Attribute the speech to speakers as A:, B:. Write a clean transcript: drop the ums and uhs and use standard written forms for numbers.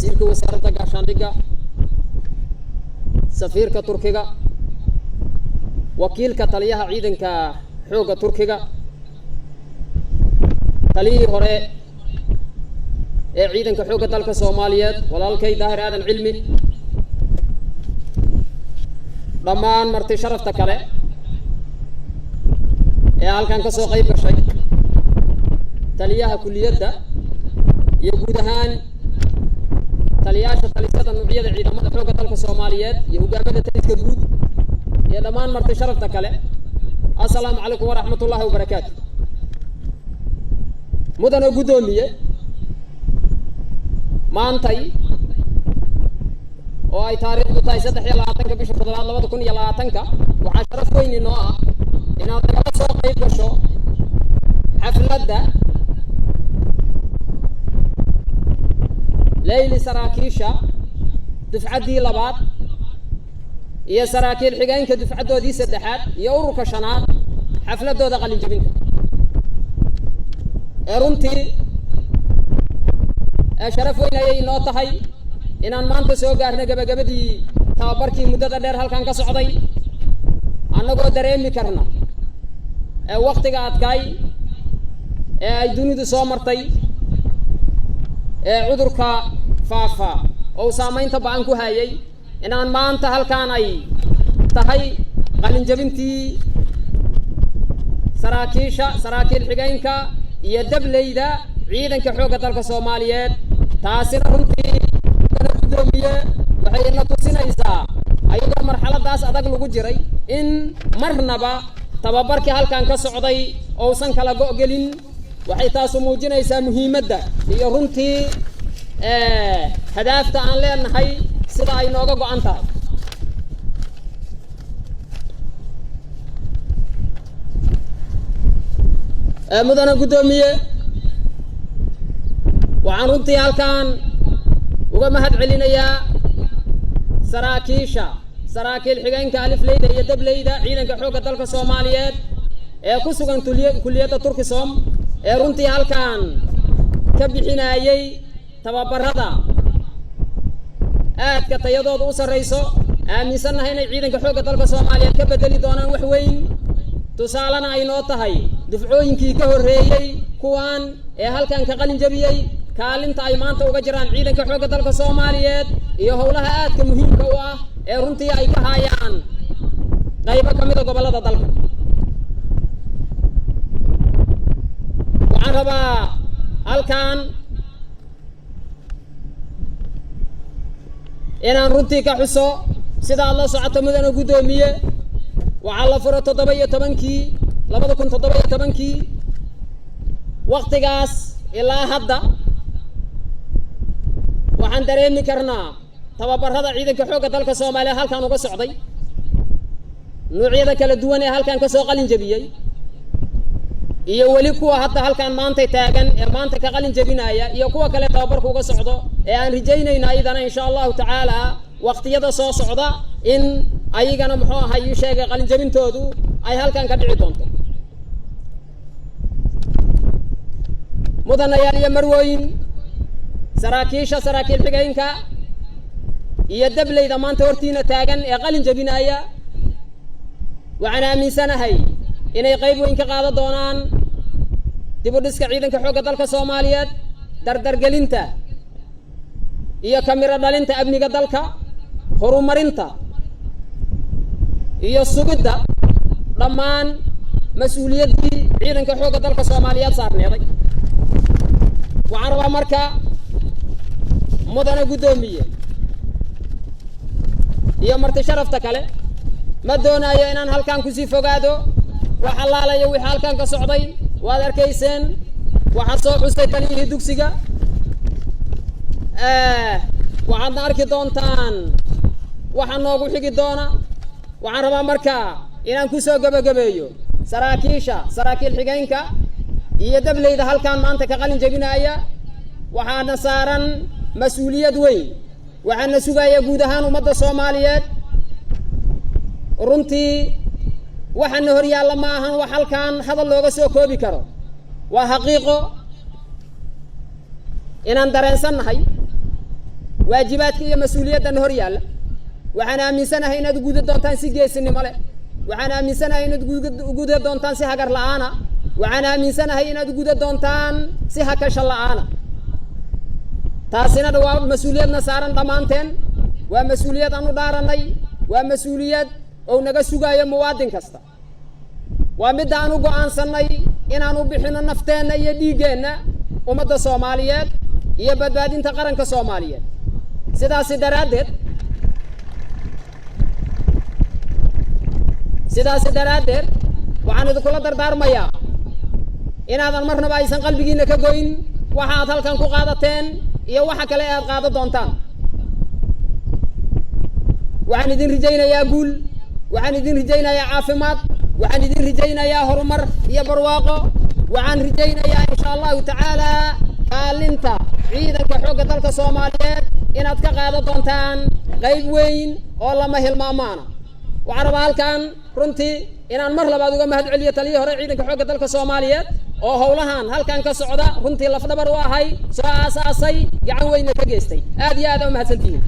A: wasiirka wasaaradda gaashaandhigga, safiirka Turkiga, wakiilka taliyaha ciidanka xoogga Turkiga, taliyihii hore ee ciidanka xoogga dalka Soomaaliyeed walaalkay Daahir Aadan Cilmi, dhammaan marti sharafta kale ee halkan ka soo qayb gashay, taliyaha kulliyadda iyo guud ahaan taliyaasha talisada nuucyada ciidamada xoogga dalka Soomaaliyeed iyo hogaamada taliska guud iyo dhammaan marti sharafta kale. Assalaamu calaykum waraxmatullaahi wabarakaatuh. mudane guddoomiye, maantay oo ay taariikhdu tahay 23 bisha 7 2020 waxaa sharaf weyn inoo ah inaad nagala soo qayb gasho xafladda leyli saraakiisha dufcaddii labaad iyo saraakiil xigeenka dufcaddoodii saddexaad iyo ururka shanaad xafladdooda qalin jabinta. runtii sharaf weyn ayay inoo tahay inaan maanta soo gaarno gabagabadii tababarkii muddada dheer halkan ka socday, annagoo dareemi karna waqtiga adkaay ee ay dunidu soo martay ee cudurka faafa oo saamaynta ba'an ku hayay, inaan maanta halkaan ay tahay qalin jabintii saraakiil xigeenka iyo dableyda ciidanka xoogga dalka Soomaaliyeed. taasina runtii guddoomiye waxay ina tusinaysaa ayadoo marxaladaas adag lagu jiray in marnaba tababarkii halkan ka socday uusan kala go'gelin. waxay taasu muujinaysaa muhiimadda iyo runtii hadaafta aan leenahay sida ay nooga go'an tahay. mudane guddoomiye, waxaan runtii halkan uga mahad celinayaa saraakiil xigeenka alifleyda iyo dableyda ciidanka xoogga dalka Soomaaliyeed ee ku sugan kulliyadda Turkisom ee runtii halkan ka bixinayay tababarada aadka tayadooda u sarreyso, aaminsannahay inay ciidanka xoogga dalka Soomaaliyeed ka bedeli doonaan wax weyn. tusaalena ay noo tahay dufcooyinkii ka horreeyey kuwan ee halkan ka qalin jabiyey, kaalinta ay maanta uga jiraan ciidanka xoogga dalka Soomaaliyeed iyo howlaha aadka muhiimka u ah ee runtii ay ka hayaan qaybo ka mid ah gobollada dalka. waxaan rabaa halkan inaan runtii ka xuso sida aad la socoto mudane guddoomiye, waxaa la furo 2017 waqtigaas ilaa hadda waxaan dareemi karnaa tababarada ciidanka xoogga dalka Soomaaliyeed halkan uga socday, noocyada kala duwan ee halkan ka soo qalin jabiyey iyo weli kuwa hadda halkan maanta taagan ee maanta ka qalin jabinaya iyo kuwa kale tababarku uga socdo ee aan rajaynayna ayadana insha Allah ta'ala waqtiyada soo socda in ayagana muxuu ahay sheegay qalin jabintoodu ay halkan ka dhici doonto. mudanayaal iyo marwooyin, saraakiil xigeenka iyo dableyda maanta hortiina taagan ee qalin jabinaya, waxaan aaminsanahay inay qayb weyn ka qaadan doonaan dib u dhiska ciidanka xoogga dalka Soomaaliyeed, dardargelinta iyo kamira dhalinta amniga dalka, horumarinta iyo sugidda dhammaan mas'uuliyaddii ciidanka xoogga dalka Soomaaliyeed saarneeday. waxaan rabaa marka mudane guddoomiye iyo marti sharafta kale, ma doonayo inaan halkan ku sii fogaado. wax allaalayo wixii halkan ka socday waad arkayseen, waxaa soo xusay taliyihii dugsiga, waxaadna arki doontaan waxa noogu xigi doona. waxaan rabaa marka inaan ku soo gabagabeeyo saraakiil xigeenka iyo dableyda halkan maanta ka qalin jabinaya, waxaana saaran mas'uuliyad weyn, waxaana sugaya guud ahaan ummadda Soomaaliyeed. runtii waxaana hor yaalla ma ahan wax halkan hadal looga soo koobi karo, waa xaqiiqo inaan dareensannahay waajibaadka iyo mas-uuliyaddan hor yaalla waxaan aaminsanahay inaad guda doontaan si geesinimo leh waxaan aaminsanahay inaad guda doontaan si hagar la'aana waxaan aaminsanahay inaad guda doontaan si hakasha la'aana taasina waa mas-uuliyadna saaran dhammaanteen waa mas-uuliyad aan u dhaaranay waa mas-uuliyad oo naga sugaayo muwaadin kasta waa midda aan u go'aansannay inaan u bixino nafteenna iyo dhiiggeenna ummadda soomaaliyeed iyo badbaadinta qaranka soomaaliyeed sidaasi daraaddeed waxaan idinkula dardaarmayaa inaadan marnaba aysan qalbigiinna ka goyn waxa aad halkan ku qaadateen iyo waxa kale aad qaado doontaan waxaan idin rajaynayaa guul waxaan idin rajaynayaa caafimaad waxaan idin rajaynayaa horumar iyo barwaaqo waxaan rajaynayaa insha allahu tacaala kaalinta ciidanka xoogga dalka soomaaliyeed inaad ka qaado doontaan qayb weyn oo lama hilmaamaana waxaan rabaa halkan runtii inaan mar labaad uga mahad celiyo taliyii hore ciidanka xoogga dalka soomaaliyeed oo howlahan halkan ka socda runtii lafdhabar u ahay soo aasaasay gacan weyna ka geystay aad iyo aad aa u mahadsantihiin